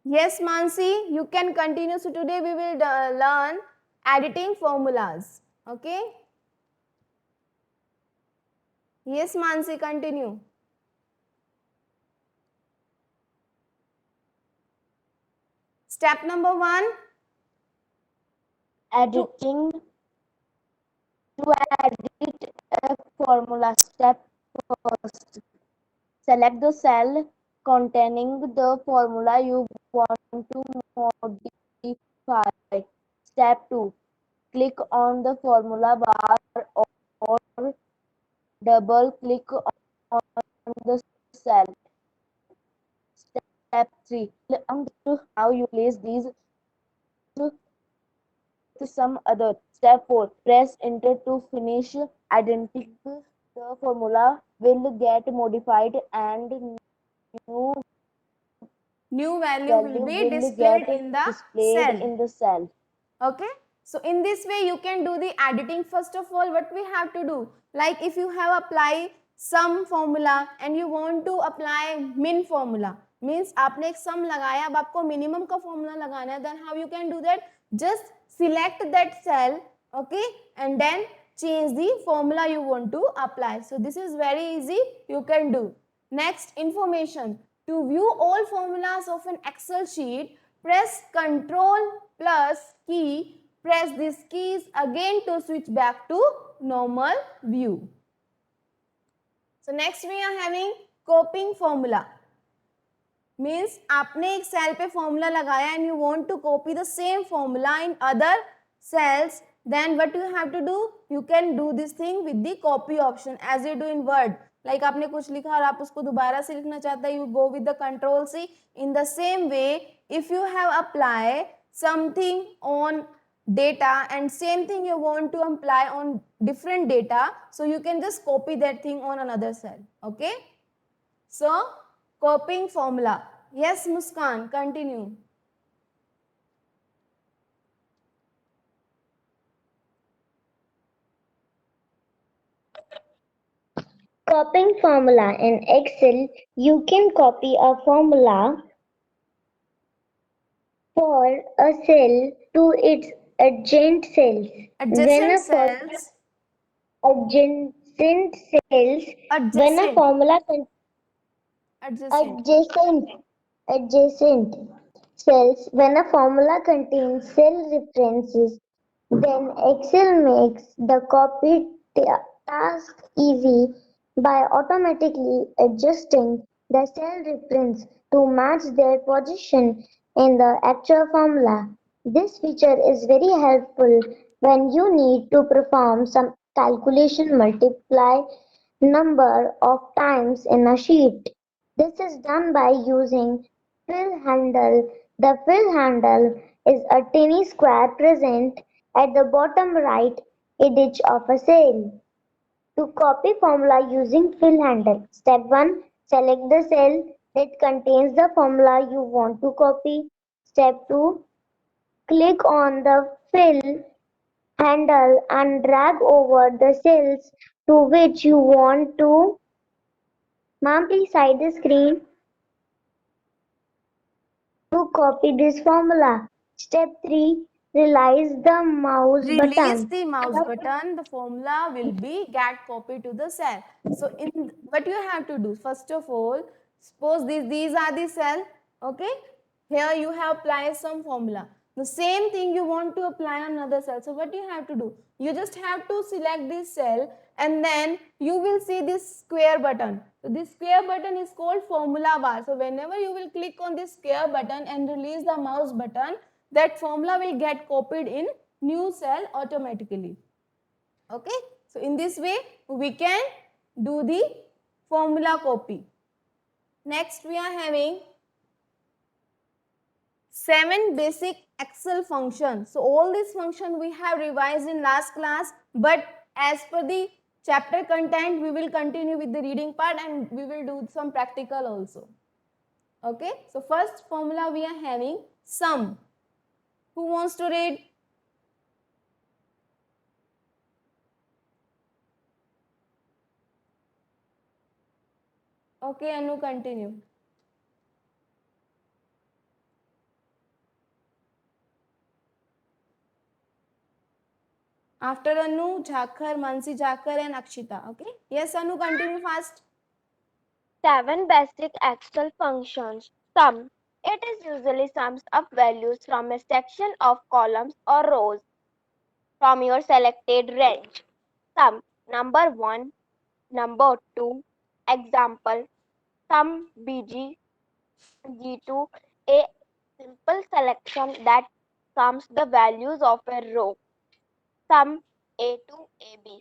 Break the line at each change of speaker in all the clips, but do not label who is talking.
Yes, Mansi, you can continue. So today we will learn editing formulas. Okay? Yes, Mansi, continue. Step number 1.
Editing. To edit a formula, step first. Select the cell containing the formula you want to modify. Step 2. Click on the formula bar or double click on the cell. Step 3. How you place these with some other. Step 4. Press enter to finish editing. The formula will get modified and
New value will
value
be
will
displayed
get
in the
displayed
cell.
in the cell.
Okay, so in this way you can do the editing. First of all, what we have to do, like if you have applied sum formula and you want to apply min formula, means आपने एक sum लगाया, अब आपको minimum का formula लगाना है, then how you can do that? Just select that cell, okay, and then change the formula you want to apply. So this is very easy, you can do. Next, information. To view all formulas of an Excel sheet, press Ctrl plus key. Press these keys again to switch back to normal view. So next we are having copying formula. Means आपने एक cell पे formula लगाया and you want to copy the same formula in other cells, then what you have to do? You can do this thing with the copy option as you do in Word. Like आपने कुछ लिखा और आप उसको दोबारा से लिखना चाहते हैं, you go with the Control C. In the same way, if you have applied something on data and same thing you want to apply on different data, so you can just copy that thing on another cell. Okay? So, copying formula. Yes, Muskan, continue.
Copying formula in Excel, you can copy a formula for a cell to its adjacent cells. When
Adjacent
a
cells.
adjacent cells, when a
Adjacent.
formula
Adjacent.
adjacent adjacent cells, when a formula contains cell references, then Excel makes the copy task easy by automatically adjusting the cell reference to match their position in the actual formula. This feature is very helpful when you need to perform some calculation multiply number of times in a sheet. This is done by using fill handle. The fill handle is a tiny square present at the bottom right edge of a cell. To copy formula using fill handle. Step 1. Select the cell that contains the formula you want to copy. Step 2. Click on the fill handle and drag over the cells to which you want to. Ma'am, please hide the screen to copy this formula. Step 3. Release the mouse
Release
button.
the mouse button, the formula will be get copied to the cell. So in what you have to do, first of all, suppose these are the cell, okay, here you have applied some formula, the same thing you want to apply on another cell. So what you have to do, you just have to select this cell and then you will see this square button. So this square button is called formula bar. So whenever you will click on this square button and release the mouse button, that formula will get copied in new cell automatically. Okay, so in this way we can do the formula copy. Next we are having 7 basic Excel functions. So all these functions we have revised in last class, but as per the chapter content we will continue with the reading part and we will do some practical also. Okay, so first formula we are having sum. Who wants to read? Okay, Anu, continue. After Anu, Jhakhar, Mansi Jhakhar and Akshita. Okay. Yes, Anu, continue fast.
7 basic Excel functions. Sum. It is usually sums up values from a section of columns or rows from your selected range. Sum. Number 1, number 2. Example. Sum BG G2, a simple selection that sums the values of a row. Sum A2 AB,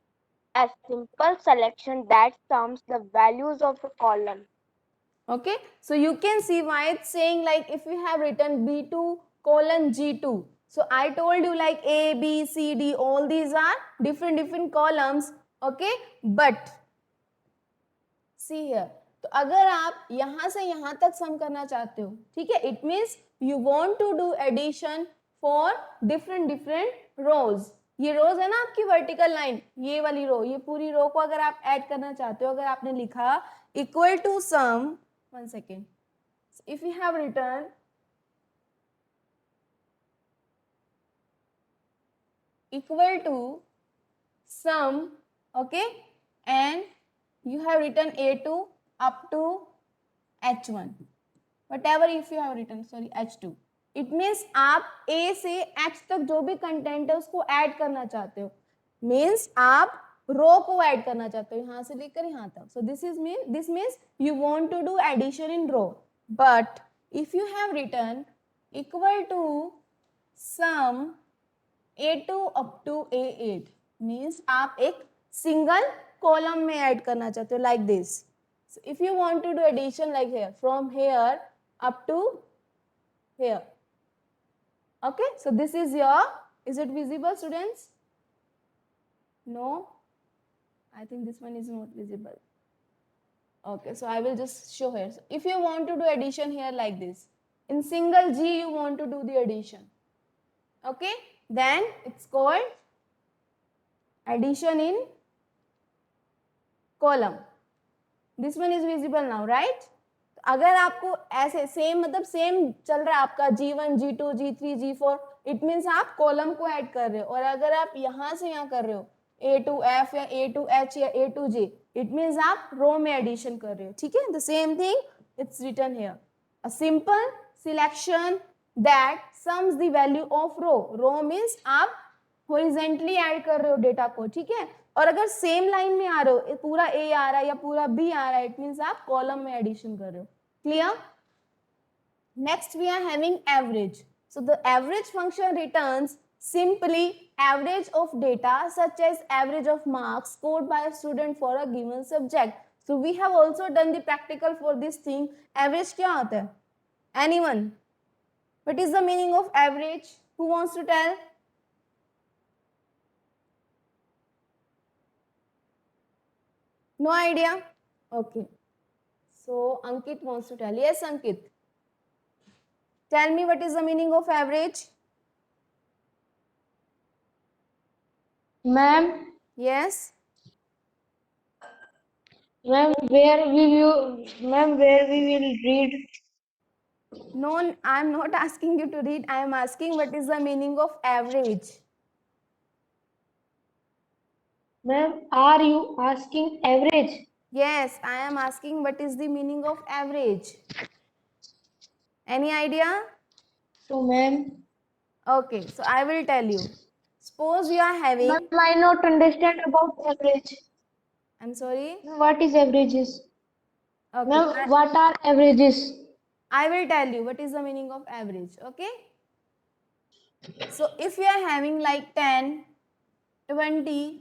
a simple selection that sums the values of a column.
Okay, so you can see why it's saying like if we have written B2 colon G2. So I told you like A, B, C, D, all these are different columns. Okay, but see here. तो अगर आप यहाँ से यहाँ तक सम करना चाहते हो, ठीक है, it means you want to do addition for different rows. ये रोज है ना आपकी वर्टिकल लाइन, ये वाली रो, ये पूरी रो को अगर आप ऐड करना चाहते हो, अगर आपने लिखा equal to sum, 1 second, if you have written equal to sum, okay, and you have written A2 up to H1, whatever if you have written, sorry, H2, it means आप A से H तक जो भी content है उसको add करना चाहते हो, मीन्स आप रो को ऐड करना चाहते हो यहाँ से लेकर यहाँ तक. So this means you want to do addition in row. But if you have written equal to sum A2 up to A8 means आप एक सिंगल कॉलम में ऐड करना चाहते हो like this. So if you want to do addition like here, from here up to here. Okay, so this is your, is it visible students? No, I think this one is not visible. Okay, so I will just show here. So if you want to do addition here like this, in single G you want to do the addition. Okay, then it's called addition in column. This one is visible now, right? अगर आपको ऐसे same मतलब same चल रहा है आपका G1, G2, G3, G4, it means आप column को ऐड कर रहे हो. और अगर आप यहाँ से यहाँ कर रहे हो A2F या A2H या A2J, इट मीन्स आप रो में एडिशन कर रहे हो. ठीक है, the same thing it's written here, a simple selection that sums the value of row. Row means आप हॉरिजेंटली ऐड कर रहे हो डेटा को. ठीक है, और अगर सेम लाइन में आ रहे हो, पूरा A आ रहा है या पूरा B आ रहा है, इट मीन्स आप कॉलम में एडिशन कर रहे हो. Clear? Next we are having average. So the average function returns simply average of data such as average of marks scored by a student for a given subject. So we have also done the practical for this thing. Average क्या होता है? Anyone? What is the meaning of average? Who wants to tell? No idea? Okay. So Ankit wants to tell. Yes, Ankit. Tell me what is the meaning of average?
Ma'am,
Yes.
ma'am, where we will read?
No, I am not asking you to read. I am asking what is the meaning of average.
Ma'am, are you asking average?
Yes, I am asking what is the meaning of average. Any idea?
So, ma'am,
Okay, so I will tell you. Suppose you are having,
ma'am, I not understand about average.
I'm sorry.
What is averages?
Okay,
Ma'am, what are averages?
I will tell you what is the meaning of average. Okay. So if you are having like 10, 20,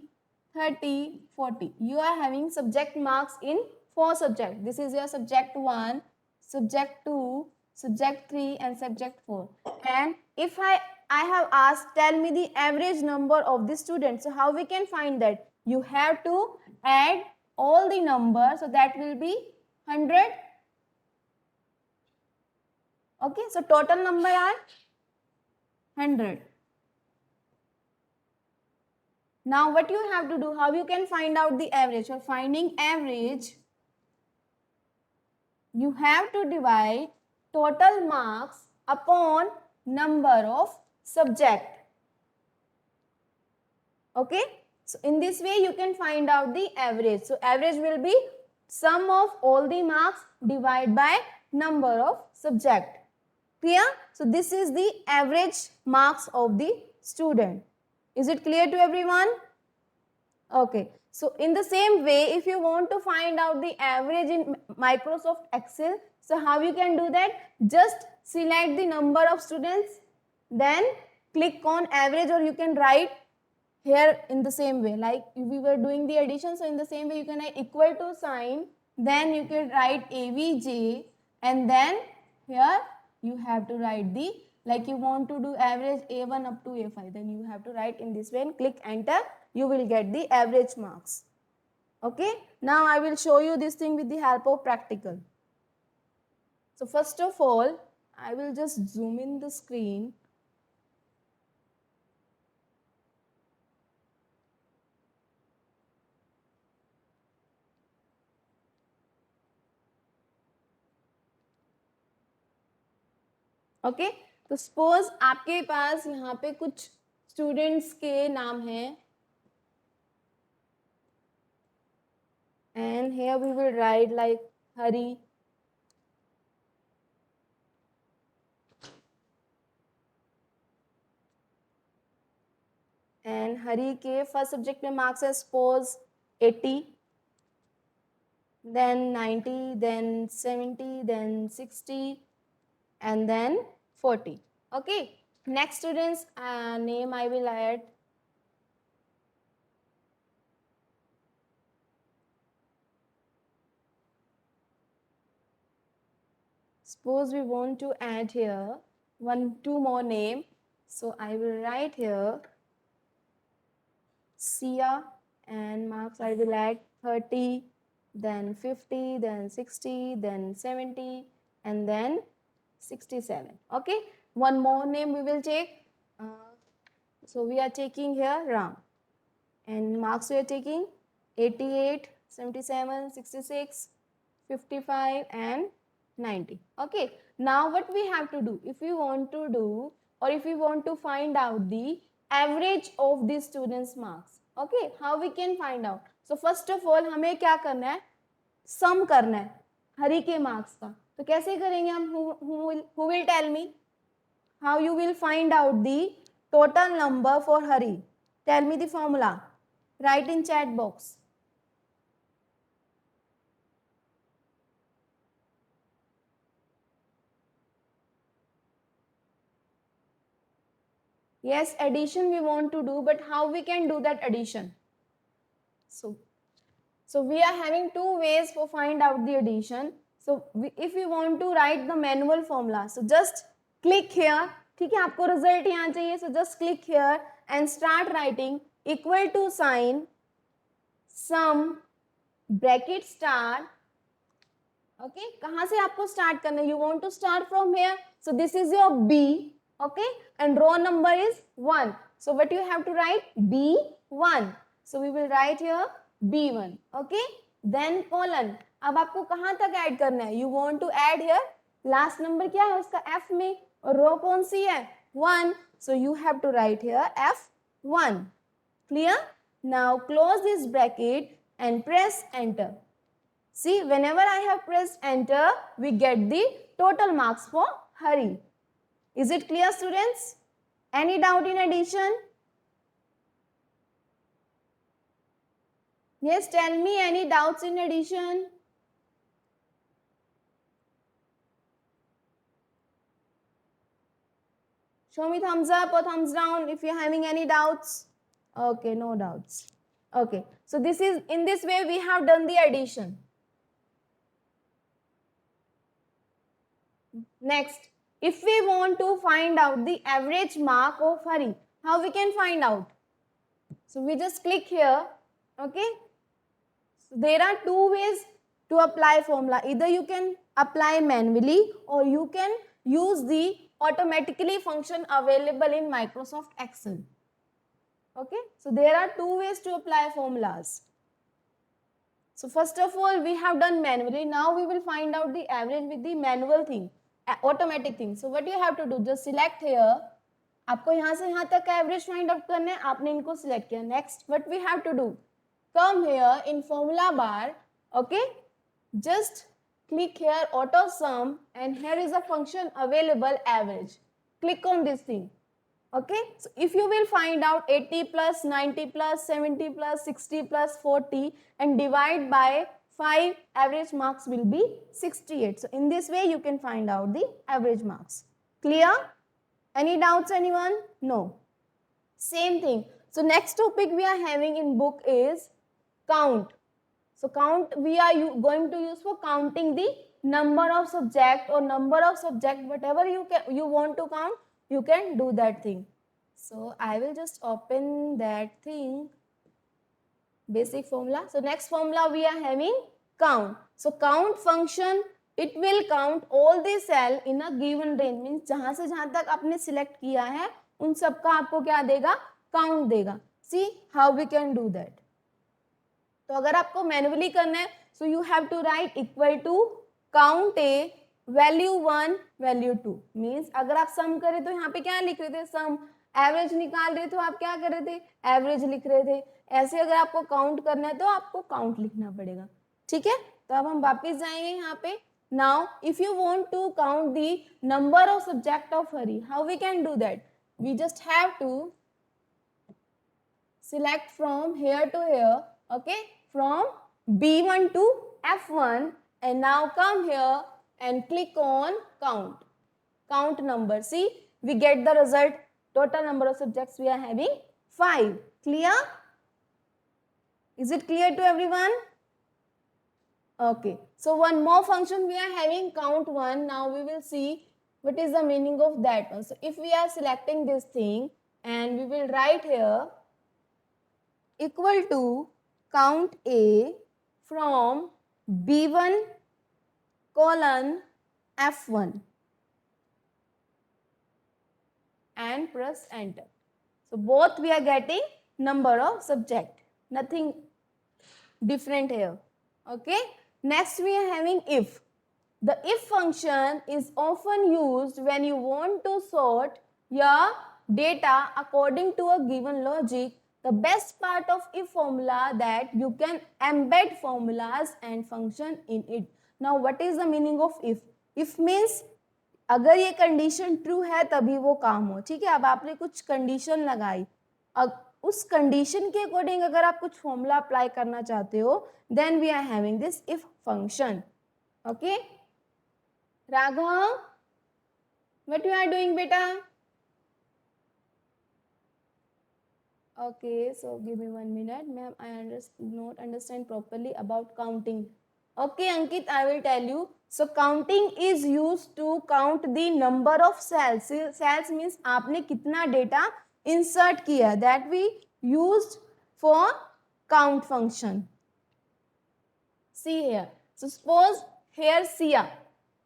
30, 40, you are having subject marks in 4 subjects. This is your subject 1, subject 2, subject 3 and subject 4. And if I have asked, tell me the average number of the students. So how we can find that? You have to add all the numbers, so that will be 100. Okay, so total number are 100. Now what you have to do, how you can find out the average? For finding average, you have to divide total marks upon number of subject. Okay, so in this way you can find out the average. So average will be sum of all the marks divided by number of subject. Clear? So this is the average marks of the student. Is it clear to everyone? Okay, so in the same way, if you want to find out the average in Microsoft Excel, so how you can do that? Just select the number of students, then click on average, or you can write here in the same way, like if we were doing the addition, so in the same way you can write equal to sign, then you can write AVJ, and then here you have to write the, like you want to do average A1 up to A5, then you have to write in this way and click enter, you will get the average marks. Okay, now I will show you this thing with the help of practical. So first of all, I will just zoom in the screen. Okay, तो suppose आपके पास यहाँ पे कुछ students के नाम हैं, and here we will write like Hari, and Hari के first subject में मार्क्स है suppose 80, then 90, then 70, then 60, and then 40. Okay, next students name I will add. Suppose we want to add here two more name, so I will write here Sia, and marks I will add 30, then 50, then 60, then 70, and then 67. Okay, one more name we will take. So we are taking here Ram, and marks we are taking 88, 77, 66, 55, and 90. Okay, now what we have to do, if we want to do, or if we want to find out the average of the students marks, okay, how we can find out? So first of all हमें क्या करना है, सम करना है हरी के marks का. तो कैसे करेंगे हम? who will tell me how you will find out the total number for Hari? Tell me the formula. Write in chat box. Yes, addition we want to do, but how we can do that addition? So we are having two ways for find out the addition. So if we want to write the manual formula, so just click here. ठीक है, आपको result यहाँ चाहिए, so just click here and start writing equal to sign sum bracket star. Okay, कहाँ से आपको start करना है? You want to start from here. So this is your B. Okay, and row number is 1. So what you have to write? B1. So we will write here B1. Okay, then colon. अब आपको कहाँ तक add करना है? You want to add here last number क्या है उसका F में, और रो कौन सी है? 1. So you have to write here F1. Clear? Now close this bracket and press enter. See, whenever I have pressed enter, we get the total marks for Hari. Is it clear, students? Any doubt in addition? Yes, tell me any doubts in addition? Show me thumbs up or thumbs down if you're having any doubts. Okay, no doubts. Okay, so this is, in this way we have done the addition. Next, if we want to find out the average mark of Hari, how we can find out? So we just click here, okay? So there are two ways to apply formula. Either you can apply manually, or you can use the automatically function available in Microsoft Excel. Okay, so there are two ways to apply formulas. So first of all, we have done manually. Now we will find out the average with the manual thing, automatic thing. So what you have to do, just select here आपको यहाँ से यहाँ तक का average find out करना है, आपने इनको सिलेक्ट किया. Next what we have to do, come here in formula bar. Okay, just click here auto sum and here is a function available average. Click on this thing. Okay, so if you will find out 80 plus 90 plus 70 plus 60 plus 40 and divide by 5, average marks will be 68. So in this way you can find out the average marks. Clear? Any doubts anyone? No. Same thing. So next topic we are having in book is count. So count we are going to use for counting the number of subject or number of subject, whatever you want to count, you can do that thing. So I will just open that thing, basic formula. So next formula we are having count. So count function, it will count all the cell in a given range, means जहां से जहां तक आपने select किया है उन सब का आपको क्या देगा, count देगा. See how we can do that. तो अगर आपको मैन्युअली करना है, so you have to write equal to count a value 1 value 2. Means अगर आप सम करें तो यहाँ पे क्या लिख रहे थे, सम. एवरेज निकाल रहे थे तो आप क्या कर रहे थे, एवरेज लिख रहे थे. ऐसे अगर आपको काउंट करना है तो आपको काउंट लिखना पड़ेगा. ठीक है, तो अब हम वापस जाएंगे यहाँ पे. Now if you want to count the number of subject of Hari, how we can do that. We just have to select from here to here, okay, from B1 to F1, and now come here and click on count number. See, we get the result. Total number of subjects we are having 5. Clear? Is it clear to everyone? Okay, so one more function we are having, count 1. Now we will see what is the meaning of that one. So if we are selecting this thing and we will write here equal to count A from B1 colon F1 and press enter. So both we are getting number of subject, nothing different here. Okay, next we are having if. The if function is often used when you want to sort your data according to a given logic. The best part of if formula that you can embed formulas and function in it. Now what is the meaning of if? If means अगर ये condition true है तभी वो काम हो. ठीक है, अब आपने कुछ कंडीशन लगाई, अब उस कंडीशन के अकॉर्डिंग अगर आप कुछ फॉर्मूला अप्लाई करना चाहते हो, then we are having this if function. Okay Raghav, what you are doing बेटा? Okay, so give me 1 minute, ma'am. I not understand properly about counting. Okay, Ankit, I will tell you. So counting is used to count the number of cells. Cells means आपने कितना data insert किया. That we used for count function. See here. So suppose here Siya.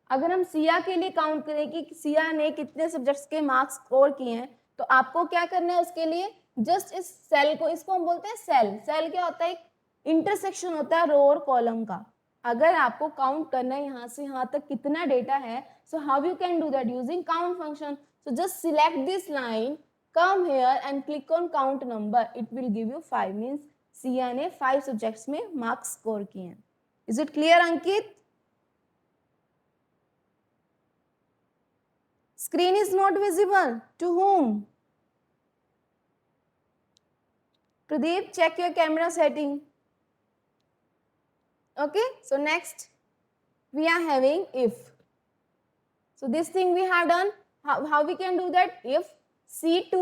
अगर हम सिया के लिए count करें कि सिया ने कितने सब्जेक्ट्स के मार्क्स स्कोर किए हैं, तो आपको क्या करना है उसके लिए, जस्ट इस सेल को, इसको हम बोलते हैं सेल. सेल क्या होता है, एक इंटरसेक्शन होता है रो और कॉलम का. अगर आपको काउंट करना है यहाँ से यहाँ तक कितना डेटा है, so how you can do that using count function. So just select this line, come here and click on count number. It will give you 5. Means Siya ने 5 सब्जेक्ट्स में मार्क्स स्कोर किए हैं. Is it clear Ankit? Screen is not visible. To whom? Pradeep, check your camera setting. Okay, so next we are having if. So this thing we have done. How we can do that? If C2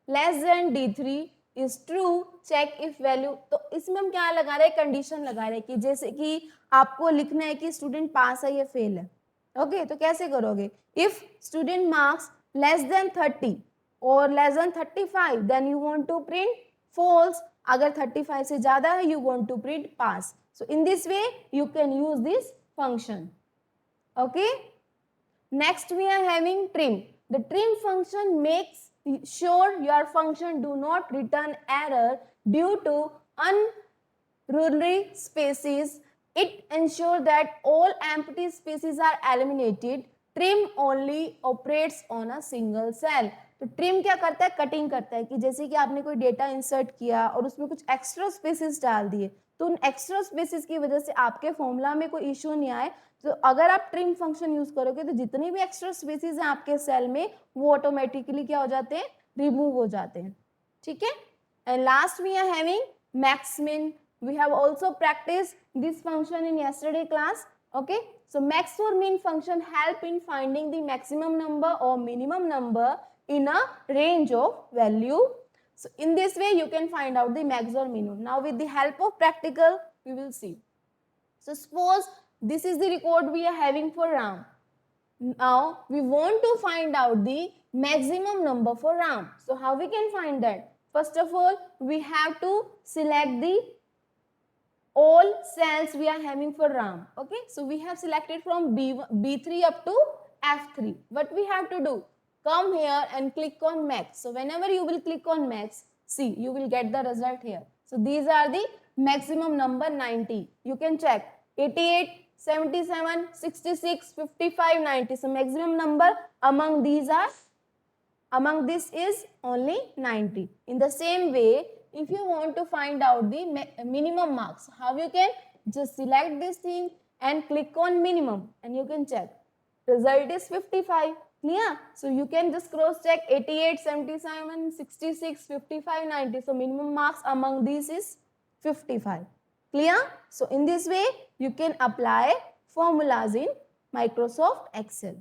less than D3 is true, check if value. तो इसमें हम क्या लगा रहे हैं, condition लगा रहे हैं कि जैसे कि आपको लिखना है कि स्टूडेंट पास है या फेल है. ओके, तो कैसे करोगे, if student marks less than 30 और less than 35, then you want to print false. अगर 35 से ज्यादा है, you want to print pass. So in this way you can use this function. Okay, next we are having trim. The trim function makes sure your function do not return error due to unruly spaces. It ensures that all empty spaces are eliminated. Trim only operates on a single cell. तो trim क्या करता है, cutting करता है, कि जैसे कि आपने कोई डेटा इंसर्ट किया और उसमें कुछ एक्स्ट्रा स्पेसेस डाल दिए, तो उन एक्स्ट्रा स्पेसेस की वजह से आपके फॉर्मूला में कोई इश्यू नहीं आए, तो अगर आप ट्रिम फंक्शन यूज करोगे तो जितने भी एक्स्ट्रा स्पेसेस हैं आपके सेल में वो ऑटोमेटिकली क्या हो जाते हैं, रिमूव हो जाते हैं। ठीक है, and last we are having max min. we have also practiced this function in yesterday class. Okay, so max or min function help in finding the maximum number or minimum number in a range of value. So in this way you can find out the max or minimum. Now with the help of practical we will see. So suppose this is the record we are having for RAM. Now we want to find out the maximum number for RAM. So how we can find that? First of all, we have to select the all cells we are having for RAM. Okay, so we have selected from B3 up to F3. What we have to do? Come here and click on max. So whenever you will click on max, see, you will get the result here. So these are the maximum number 90. You can check 88, 77, 66, 55, 90. So maximum number among these are, among this is only 90. In the same way, if you want to find out the minimum marks, how you can just select this thing and click on minimum and you can check. Result is 55. Clear? So you can just cross check 88, 77, 66, 55, 90. So minimum marks among these is 55. Clear? So in this way, you can apply formulas in Microsoft Excel.